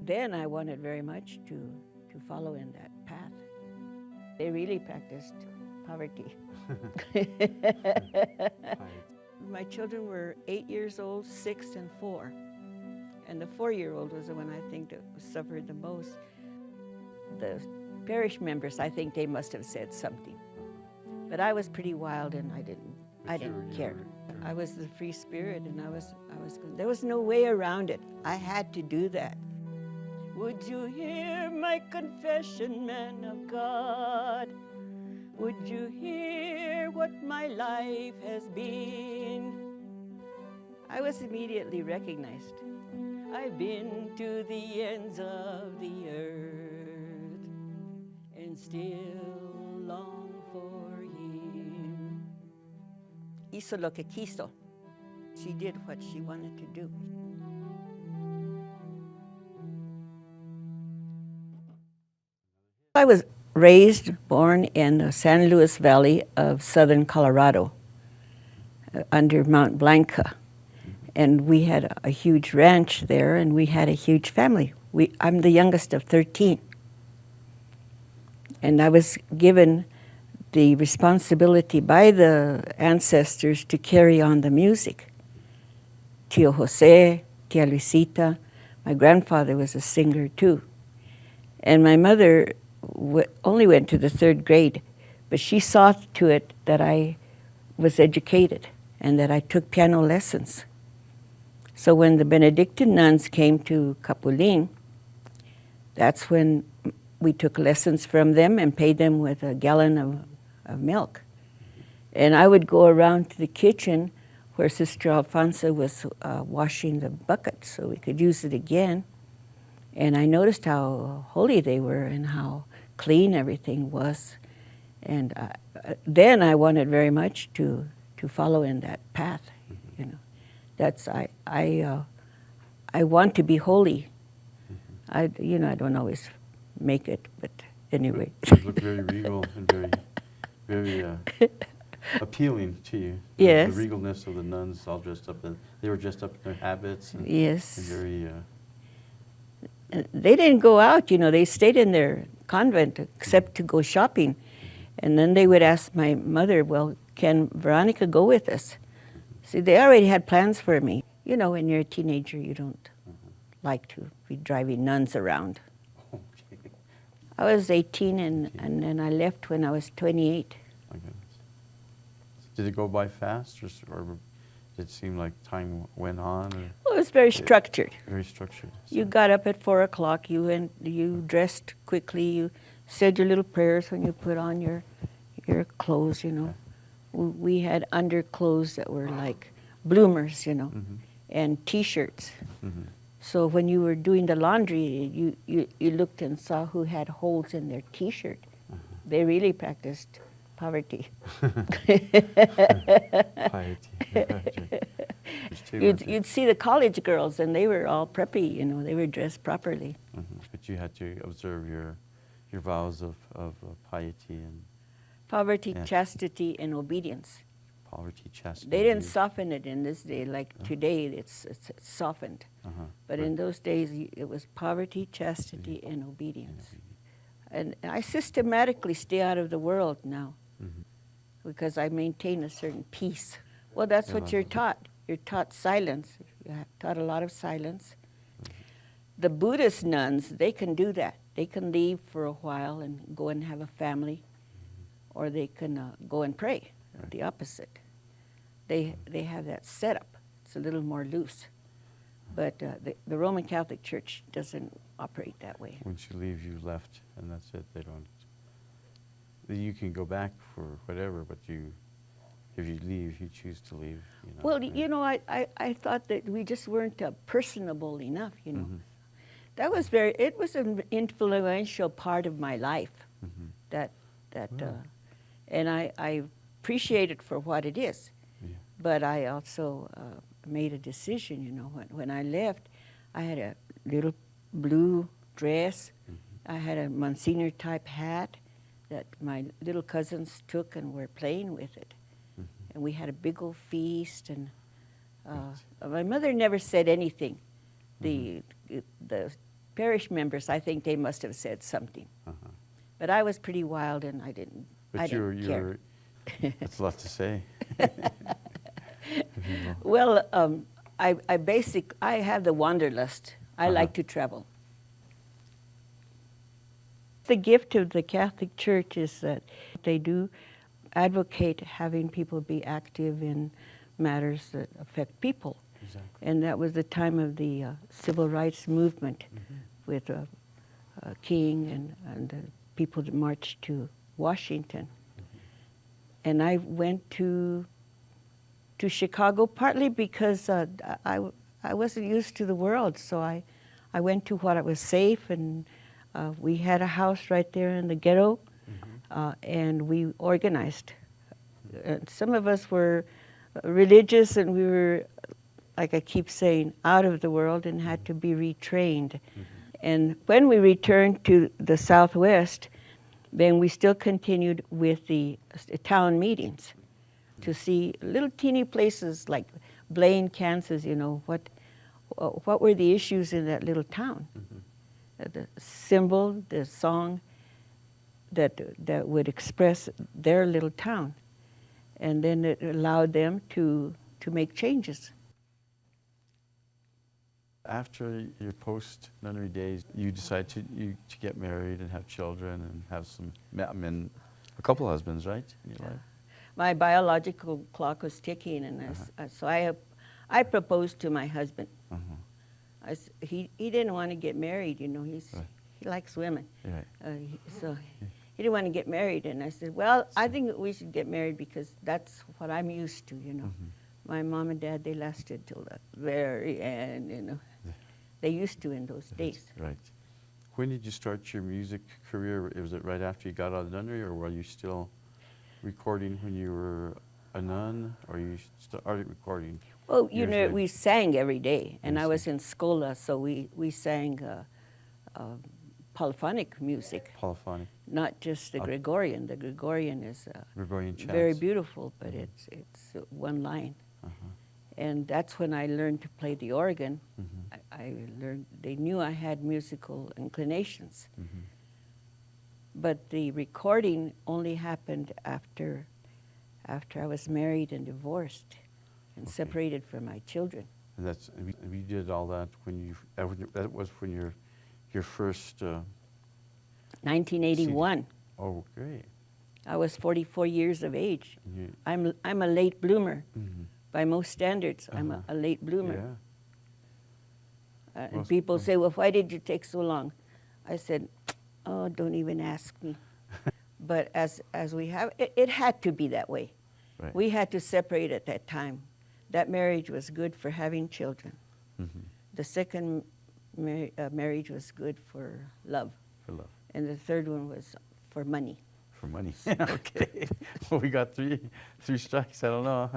Then I wanted very much to follow in that path. They really practiced poverty. My children were 8 years old, 6, and 4. And the 4-year-old was the one I think that suffered the most. The parish members, I think they must have said something. But I was pretty wild and I didn't care. I was the free spirit and there was no way around it. I had to do that. Would you hear my confession, man of God? Would you hear what my life has been? I was immediately recognized. I've been to the ends of the earth and still long for him. Hizo lo que quiso. She did what she wanted to do. I was born in the San Luis Valley of southern Colorado, under Mount Blanca. And we had a huge ranch there, and we had a huge family. I'm the youngest of 13. And I was given the responsibility by the ancestors to carry on the music. Tio Jose, Tia Luisita, my grandfather was a singer too. And my mother only went to the 3rd grade, but she saw to it that I was educated and that I took piano lessons. So when the Benedictine nuns came to Capulin, that's when we took lessons from them and paid them with a gallon of milk. And I would go around to the kitchen where Sister Alfonso was washing the bucket so we could use it again. And I noticed how holy they were and how clean everything was. And then I wanted very much to follow in that path, you know. That's, I want to be holy. I don't always make it, but anyway. You look very regal and very appealing to you. Yes. The regalness of the nuns all dressed up. They were dressed up in their habits. And, yes. And very... They didn't go out, you know. They stayed in their convent except to go shopping. And then they would ask my mother, well, can Veronica go with us? See, they already had plans for me. You know, when you're a teenager, you don't like to be driving nuns around. Okay. I was 18 and then I left when I was 28. My goodness. Did it go by fast or did it seem like time went on? Or Well, it was very structured. Very structured. So. You got up at 4 o'clock, you dressed quickly, you said your little prayers when you put on your clothes, you know. Okay. We had underclothes that were like bloomers, you know, and T-shirts. So when you were doing the laundry, you looked and saw who had holes in their T-shirt. They really practiced poverty. You'd see the college girls, and they were all preppy, you know, they were dressed properly. But you had to observe your vows of piety and... Poverty, yeah. Chastity, and obedience. Poverty, chastity. They didn't soften it in this day, like today it's softened. But in those days, it was poverty, chastity, and obedience. And I systematically stay out of the world now because I maintain a certain peace. Well, that's what you're taught. You're taught silence. You're taught a lot of silence. The Buddhist nuns, they can do that. They can leave for a while and go and have a family, or they can go and pray, the opposite. They have that setup. It's a little more loose. But the Roman Catholic Church doesn't operate that way. Once you leave, you left, and that's it. They don't... You can go back for whatever, but if you leave, you choose to leave. You know, well, you know, I thought that we just weren't personable enough, you know. That was it was an influential part of my life, and I appreciate it for what it is. Yeah. But I also made a decision, you know, when I left, I had a little blue dress, I had a Monsignor type hat that my little cousins took and were playing with it. And we had a big old feast, and my mother never said anything. The parish members, I think they must have said something. Uh-huh. But I was pretty wild, and I didn't care. That's a lot to say. Well, I have the wanderlust. I like to travel. The gift of the Catholic Church is that they do advocate having people be active in matters that affect people. Exactly. And that was the time of the civil rights movement with King and the people that marched to Washington. And I went to Chicago partly because I wasn't used to the world, so I went to what was safe, and we had a house right there in the ghetto, and we organized. Some of us were religious, and we were, like I keep saying, out of the world and had to be retrained. And when we returned to the Southwest, then we still continued with the town meetings to see little teeny places like Blaine, Kansas, you know, what were the issues in that little town. The symbol, the song that would express their little town. And then it allowed them to make changes. After your post-nunnery days, you decided to get married and have children and have a couple husbands, right, in your life? My biological clock was ticking, and so I proposed to my husband. He didn't want to get married, you know. He likes women, so he didn't want to get married. And I said, well, I think we should get married because that's what I'm used to, you know. My mom and dad, they lasted till the very end, you know. They used to in those days. Right. When did you start your music career? Was it right after you got out of the nunnery, or were you still recording when you were a nun, or you started recording? Well, you know, we sang every day, and I was in Scola, so we sang polyphonic music. Polyphonic. Not just the Gregorian. The Gregorian is Gregorian chants. very beautiful, but it's one line. And that's when I learned to play the organ. I learned, they knew I had musical inclinations. But the recording only happened after I was married and divorced and separated from my children. And we did all that when that was when your first 1981. CD. Oh, great. I was 44 years of age. I'm a late bloomer. By most standards, I'm a late bloomer. And people say, well, why did you take so long? I said, oh, don't even ask me. But as we have, it had to be that way. Right. We had to separate at that time. That marriage was good for having children. The second marriage was good for love. For love. And the third one was for money. For money. Okay. Well, we got three strikes. I don't know.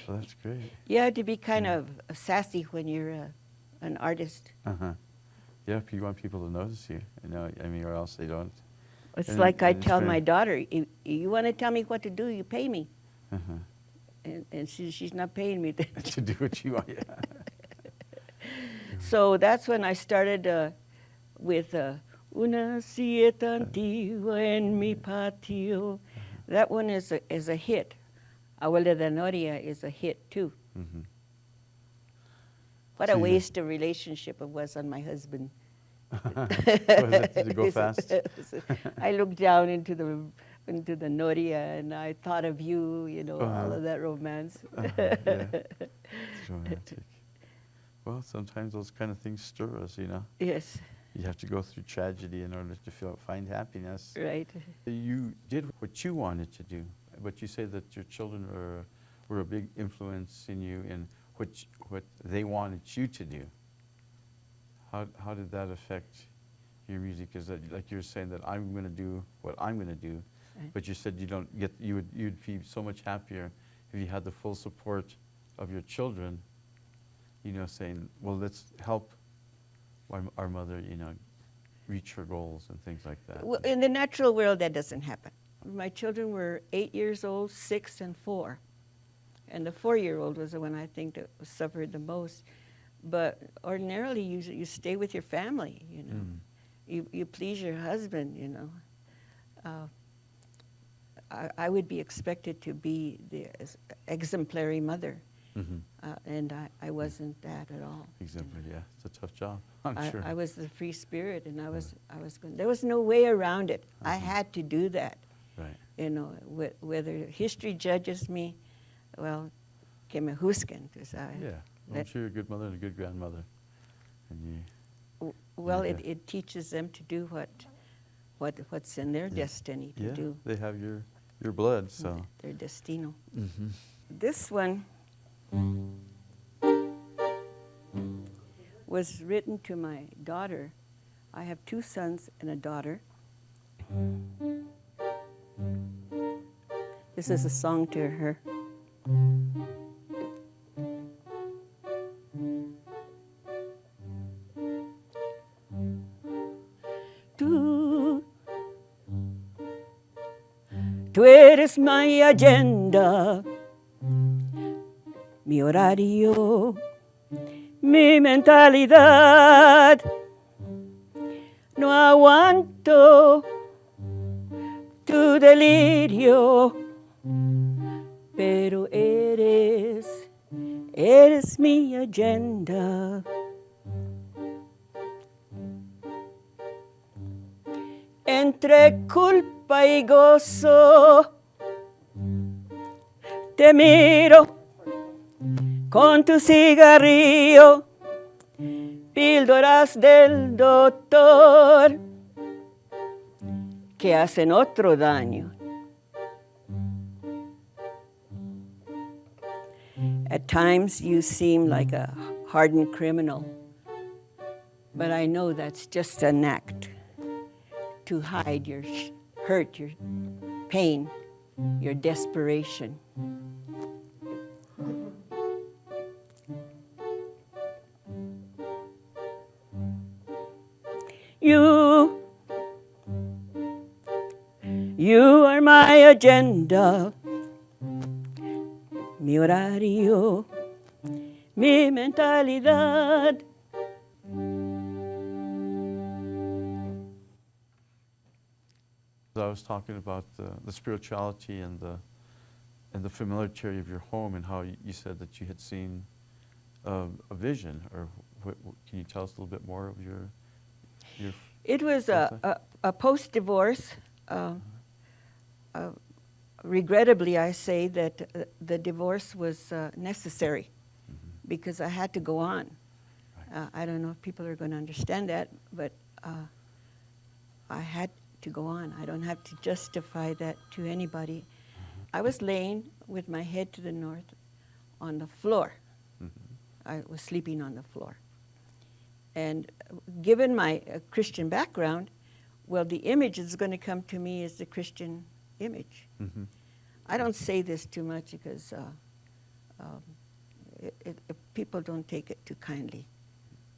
Well, that's great. You have to be kind of sassy when you're an artist. Yeah, you want people to notice you, you know, I mean, or else they don't. It's like I tell my daughter, you want to tell me what to do, you pay me. And she's not paying me. To do what you want, yeah. So that's when I started with Una sieta antigua en mi patio. That one is a hit. Abuela de Noria is a hit too. What a waste of relationship it was on my husband. Was it? Did it go fast? I looked down into the Noria and I thought of you, you know, all of that romance. Yeah. It's romantic. Well, sometimes those kind of things stir us, you know. Yes. You have to go through tragedy in order to find happiness. Right. You did what you wanted to do, but you say that your children were a big influence in you in what they wanted you to do. How did that affect your music? Is that, like you were saying, that I'm going to do what I'm going to do, right. But you said you'd be so much happier if you had the full support of your children, you know, saying, well, let's help our mother, you know, reach her goals and things like that. Well, in the natural world, that doesn't happen. My children were 8 years old, 6, and 4. And the 4-year-old was the one I think that suffered the most. But ordinarily, you stay with your family, you know. You please your husband, you know. I would be expected to be the exemplary mother, and I wasn't that at all. Exemplary, yeah. It's a tough job, I'm sure. I was the free spirit, and I was going. There was no way around it. I had to do that. Right. You know, whether history judges me, well, que me juzguen, tú sabes. Yeah. Well, I'm sure you're a good mother and a good grandmother. And you, well, yeah. it teaches them to do what's in their destiny to do. They have your blood, so. Their destino. This one was written to my daughter. I have 2 sons and a daughter. This is a song to her. Tú eres mi agenda, mi horario, mi mentalidad. No aguanto tu delirio, pero eres mi agenda. Entre culpa y gozo, te miro con tu cigarrillo, píldoras del doctor que hacen otro daño. At times you seem like a hardened criminal, but I know that's just an act to hide your hurt, your pain, your desperation. You are my agenda, mi horario, mi mentalidad. I was talking about the spirituality and the familiarity of your home, and how you said that you had seen a vision. Or can you tell us a little bit more of your It was a post-divorce. Regrettably, I say that the divorce was necessary because I had to go on. Right. I don't know if people are going to understand that, but I had to go on. I don't have to justify that to anybody. I was laying with my head to the north on the floor. I was sleeping on the floor. And given my Christian background, well, the image that's going to come to me is the Christian image. I don't say this too much because people don't take it too kindly.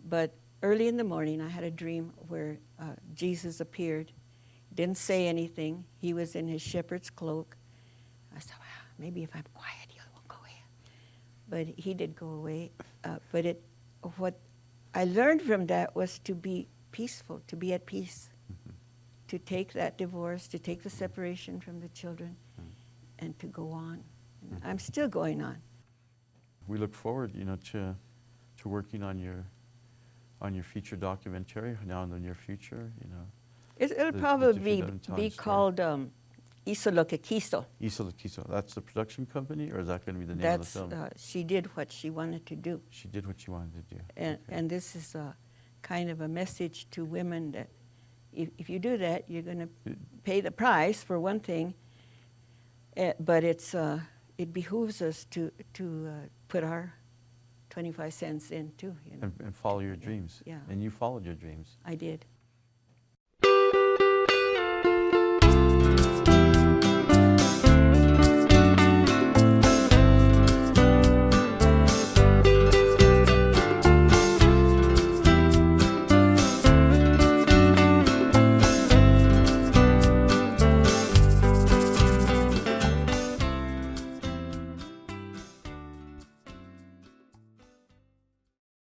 But early in the morning, I had a dream where Jesus appeared. Didn't say anything. He was in his shepherd's cloak. I thought, well, maybe if I'm quiet, he won't go away. But he did go away. What I learned from that was to be peaceful, to be at peace, to take that divorce, to take the separation from the children, and to go on. I'm still going on. We look forward, to working on your feature documentary now in the near future. It'll probably be called Hizo lo que quiso. Hizo lo quiso. That's the production company, or is that going to be the name of the film? She did what she wanted to do. She did what she wanted to do. And this is kind of a message to women that if you do that, you're going to pay the price for one thing, but it behooves us to put our 25 cents in too. And follow your dreams. Yeah. And you followed your dreams. I did.